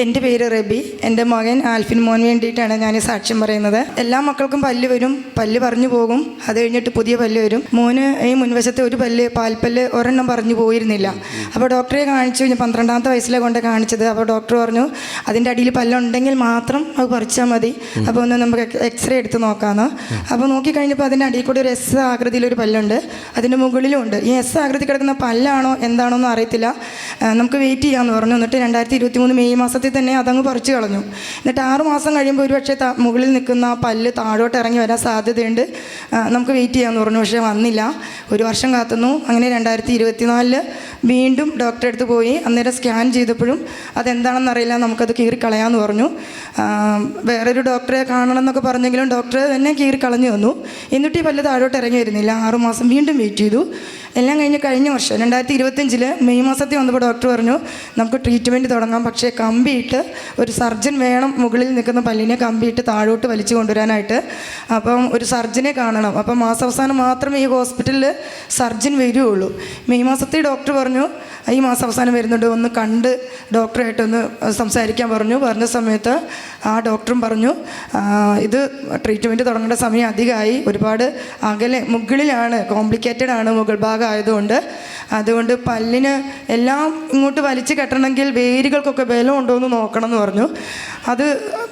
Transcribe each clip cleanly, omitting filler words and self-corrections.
എൻ്റെ പേര് റബി. എൻ്റെ മകൻ ആൽഫിൻ മോന് വേണ്ടിയിട്ടാണ് ഞാൻ ഈ സാക്ഷ്യം പറയുന്നത്. എല്ലാ മക്കൾക്കും പല്ല് വരും, പല്ല് പറഞ്ഞു പോകും, അത് കഴിഞ്ഞിട്ട് പുതിയ പല്ല് വരും. മോന് ഈ മുൻവശത്തെ ഒരു പല്ല്, പാൽപ്പല്ല് ഒരെണ്ണം പറഞ്ഞു പോയിരുന്നില്ല. അപ്പോൾ ഡോക്ടറെ കാണിച്ചു. ഞാൻ 12ാമത്തെ വയസ്സിലെ കൊണ്ട് കാണിച്ചത്. അപ്പോൾ ഡോക്ടർ പറഞ്ഞു അതിൻ്റെ അടിയിൽ പല്ലുണ്ടെങ്കിൽ മാത്രം അത് പറിച്ചാൽ മതി, അപ്പോൾ ഒന്ന് നമുക്ക് എക്സ്റേ എടുത്ത് നോക്കാമെന്ന്. അപ്പോൾ നോക്കിക്കഴിഞ്ഞപ്പോൾ അതിൻ്റെ അടിയിൽ കൂടി ഒരു എസ് ആകൃതിയിലൊരു പല്ലുണ്ട്, അതിൻ്റെ മുകളിലും ഉണ്ട്. ഈ എസ് ആകൃതി കിടക്കുന്ന പല്ലാണോ എന്താണോ എന്ന് അറിയത്തില്ല. നമുക്ക് വെയിറ്റ് ചെയ്യാമെന്ന് പറഞ്ഞു. എന്നിട്ട് 2023 മെയ് മാസത്തിൽ തന്നെ അതങ്ങ് പറിച്ചു കളഞ്ഞു. എന്നിട്ട് 6 മാസം കഴിയുമ്പോൾ ഒരുപക്ഷെ മുകളിൽ നിൽക്കുന്ന പല്ല് താഴോട്ട് ഇറങ്ങി വരാൻ സാധ്യതയുണ്ട്, നമുക്ക് വെയിറ്റ് ചെയ്യാമെന്ന് പറഞ്ഞു. പക്ഷേ വന്നില്ല. 1 വർഷം കാത്തുന്നു. അങ്ങനെ 2024 വീണ്ടും ഡോക്ടറെ അടുത്ത് പോയി. അന്നേരം സ്കാൻ ചെയ്തപ്പോഴും അതെന്താണെന്നറിയില്ല, നമുക്കത് കീറിക്കളയാമെന്ന് പറഞ്ഞു. വേറൊരു ഡോക്ടറെ കാണണം എന്നൊക്കെ പറഞ്ഞെങ്കിലും ഡോക്ടർ തന്നെ കീറിക്കളഞ്ഞു വന്നു. എന്നിട്ട് ഈ പല്ല് താഴോട്ട് ഇറങ്ങി വരുന്നില്ല. 6 മാസം വീണ്ടും വെയിറ്റ് ചെയ്തു. എല്ലാം കഴിഞ്ഞ വർഷം 2025 മെയ് മാസത്തിൽ വന്നപ്പോൾ ഡോക്ടർ പറഞ്ഞു നമുക്ക് ട്രീറ്റ്മെൻറ്റ് തുടങ്ങാം, പക്ഷേ കമ്പിയിട്ട് ഒരു സർജൻ വേണം മുകളിൽ നിൽക്കുന്ന പല്ലിനെ കമ്പിയിട്ട് താഴോട്ട് വലിച്ചു കൊണ്ടുവരാനായിട്ട്. അപ്പം ഒരു സർജനെ കാണണം. അപ്പം മാസാവസാനം മാത്രമേ ഈ ഹോസ്പിറ്റലിൽ സർജൻ വരികയുള്ളൂ. മെയ് മാസത്തിൽ ഡോക്ടർ പറഞ്ഞു ഈ മാസം അവസാനം വരുന്നുണ്ട്, ഒന്ന് കണ്ട് ഡോക്ടറായിട്ടൊന്ന് സംസാരിക്കാൻ പറഞ്ഞു. പറഞ്ഞ സമയത്ത് ആ ഡോക്ടറും പറഞ്ഞു ഇത് ട്രീറ്റ്മെൻറ്റ് തുടങ്ങേണ്ട സമയം അധികമായി, ഒരുപാട് അകലെ മുകളിലാണ്, കോംപ്ലിക്കേറ്റഡ് ആണ് മുകൾ ഭാഗം ആയതുകൊണ്ട്. അതുകൊണ്ട് പല്ലിന് എല്ലാം ഇങ്ങോട്ട് വലിച്ചു കെട്ടണമെങ്കിൽ വേരുകൾക്കൊക്കെ ബലം ഉണ്ടോ എന്ന് നോക്കണം എന്ന് പറഞ്ഞു. അത്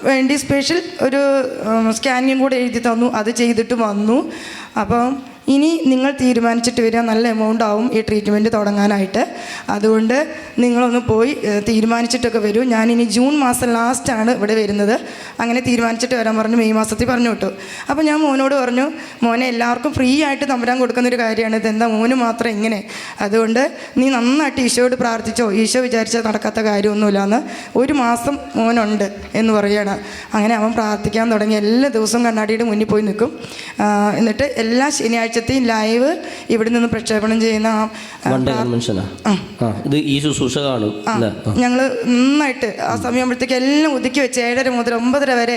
വേണ്ടി സ്പെഷ്യൽ ഒരു സ്കാനിങ് കൂടെ എഴുതി തന്നു. അത് ചെയ്തിട്ട് വന്നു. അപ്പം ഇനി നിങ്ങൾ തീരുമാനിച്ചിട്ട് വരിക, നല്ല എമൗണ്ട് ആവും ഈ ട്രീറ്റ്മെൻറ്റ് തുടങ്ങാനായിട്ട്. അതുകൊണ്ട് നിങ്ങളൊന്ന് പോയി തീരുമാനിച്ചിട്ടൊക്കെ വരൂ. ഞാനിനി ജൂൺ മാസം ലാസ്റ്റാണ് ഇവിടെ വരുന്നത്. അങ്ങനെ തീരുമാനിച്ചിട്ട് വരാൻ പറഞ്ഞു. മെയ് മാസത്തിൽ പറഞ്ഞു വിട്ടു. അപ്പോൾ ഞാൻ മോനോട് പറഞ്ഞു, മോനെ എല്ലാവർക്കും ഫ്രീ ആയിട്ട് തമ്പുരാൻ കൊടുക്കുന്നൊരു കാര്യമാണ്, ഇതെന്താ മോന് മാത്രം ഇങ്ങനെ? അതുകൊണ്ട് നീ നന്നായിട്ട് ഈശോയോട് പ്രാർത്ഥിച്ചോ, ഈശോ വിചാരിച്ചാൽ നടക്കാത്ത കാര്യമൊന്നുമില്ലാന്ന്. 1 മാസം മോനുണ്ട് എന്ന് പറയുകയാണ്. അങ്ങനെ അവൻ പ്രാർത്ഥിക്കാൻ തുടങ്ങി. എല്ലാ ദിവസവും കണ്ണാടിയുടെ മുന്നിൽ പോയി നിൽക്കും. എന്നിട്ട് എല്ലാ ശനിയാഴ്ച ലൈവ് ഇവിടെ നിന്ന് പ്രക്ഷേപണം ചെയ്യുന്ന ഞങ്ങൾ നന്നായിട്ട് ആ സമയമാകുമ്പോഴത്തേക്ക് എല്ലാം ഒതുക്കി വെച്ച് 7:30 മുതൽ 9:30 വരെ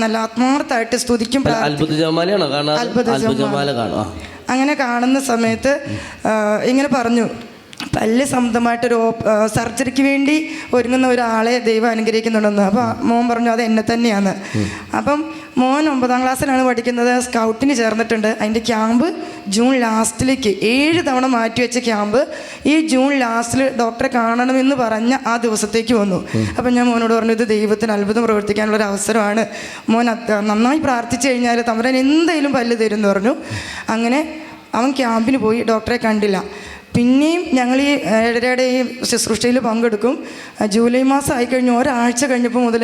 നല്ല ആത്മാർത്ഥമായിട്ട് സ്തുതിക്കും. അങ്ങനെ കാണുന്ന സമയത്ത് ഇങ്ങനെ പറഞ്ഞു, പല്ല് സംബന്ധമായിട്ടൊരു സർജറിക്ക് വേണ്ടി ഒരുങ്ങുന്ന ഒരാളെ ദൈവം അനുഗ്രഹിക്കുന്നുണ്ടെന്ന്. അപ്പോൾ മോൻ പറഞ്ഞു അത് എന്നെ തന്നെയാണ്. അപ്പം മോൻ 9ാം ക്ലാസ്സിലാണ് പഠിക്കുന്നത്, സ്കൗട്ടിന് ചേർന്നിട്ടുണ്ട്. അതിൻ്റെ ക്യാമ്പ് ജൂൺ ലാസ്റ്റിലേക്ക് 7 തവണ മാറ്റിവെച്ച ക്യാമ്പ് ഈ ജൂൺ ലാസ്റ്റിൽ ഡോക്ടറെ കാണണമെന്ന് പറഞ്ഞ ആ ദിവസത്തേക്ക് വന്നു. അപ്പം ഞാൻ മോനോട് പറഞ്ഞു ഇത് ദൈവത്തിന് അത്ഭുതം പ്രവർത്തിക്കാനുള്ളൊരു അവസരമാണ്, മോൻ നന്നായി പ്രാർത്ഥിച്ചു കഴിഞ്ഞാൽ തമ്പുരാൻ എന്തായാലും പല്ല് തരും എന്ന് പറഞ്ഞു. അങ്ങനെ അവൻ ക്യാമ്പിന് പോയി, ഡോക്ടറെ കണ്ടില്ല. പിന്നെയും ഞങ്ങൾ ഈ 7:30 ഈ ശുശ്രൂഷയിൽ പങ്കെടുക്കും. ജൂലൈ മാസം ആയിക്കഴിഞ്ഞു. ഒരാഴ്ച കഴിഞ്ഞപ്പോൾ മുതൽ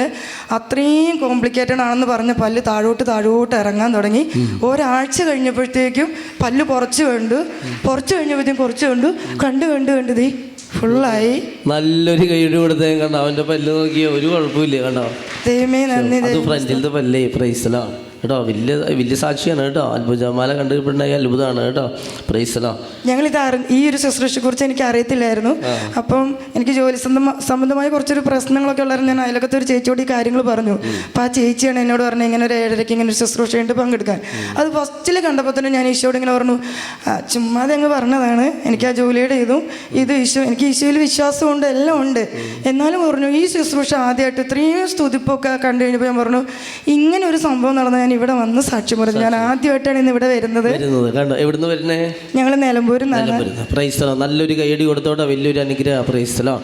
അത്രയും കോംപ്ലിക്കേറ്റഡ് ആണെന്ന് പറഞ്ഞ പല്ല് താഴോട്ട് ഇറങ്ങാൻ തുടങ്ങി. ഒരാഴ്ച കഴിഞ്ഞപ്പോഴത്തേക്കും പല്ല് കുറച്ച് കണ്ടു ദേ ഫുള്ളായി. നല്ലൊരു കൈയ്യടി കൊടുത്തേ കണ്ടോ, അവൻ്റെ പല്ല് നോക്കിയ ഒരു കുഴപ്പമില്ല കണ്ടോ. ദൈവമേ നന്ദി. ഫ്രണ്ടിലത്തെ പല്ലേ പ്രൈസലോ കേട്ടോ, വലിയ സാക്ഷിയാണ് കേട്ടോ. അത്ഭുതമാല കണ്ടുപിടിണ്ടായി അത്ഭുതമാണ് കേട്ടോ. പ്രൈസലോ. ഞങ്ങളിത് ഈ ഒരു ശുശ്രൂഷയെക്കുറിച്ച് എനിക്ക് അറിയത്തില്ലായിരുന്നു. അപ്പം എനിക്ക് ജോലി സംബന്ധമായ കുറച്ചൊരു പ്രശ്നങ്ങളൊക്കെ ഉള്ളായിരുന്നു. ഞാൻ അയലക്കത്തെ ഒരു ചേച്ചിയോട് ഈ കാര്യങ്ങൾ പറഞ്ഞു. അപ്പോൾ ആ ചേച്ചിയാണ് എന്നോട് പറഞ്ഞത് ഇങ്ങനെ ഒരു 7:30 ഇങ്ങനെ ഒരു ശുശ്രൂഷയുണ്ട്, പങ്കെടുക്കാൻ. അത് ഫസ്റ്റിൽ കണ്ടപ്പോൾ തന്നെ ഞാൻ ഈശോയോട് ഇങ്ങനെ പറഞ്ഞു, ചുമ്മാതെ അങ്ങ് പറഞ്ഞതാണ്. എനിക്ക് ആ ജോലിയുടെ ഇത് എനിക്ക് ഈശോയിൽ വിശ്വാസമുണ്ട്, എല്ലാം ഉണ്ട്. എന്നാലും പറഞ്ഞു ഈ ശുശ്രൂഷ ആദ്യമായിട്ട് ഇത്രയും സ്തുതിപ്പൊക്കെ കണ്ടു കഴിഞ്ഞപ്പോൾ ഞാൻ പറഞ്ഞു ഇങ്ങനെ ഒരു സംഭവം നടന്ന ഞാൻ ഇവിടെ വന്ന് സാക്ഷ്യം പറഞ്ഞു. ഞാൻ ആദ്യമായിട്ടാണ് ഇന്ന് ഇവിടെ വരുന്നത്. എവിടുന്ന് വരുന്നേ? ഞങ്ങൾ നിലമ്പൂരിൽ. നല്ലൊരു കൈയടി കൊടുത്തോട്ടെ, വലിയൊരു അനുഗ്രഹം. Praise the Lord.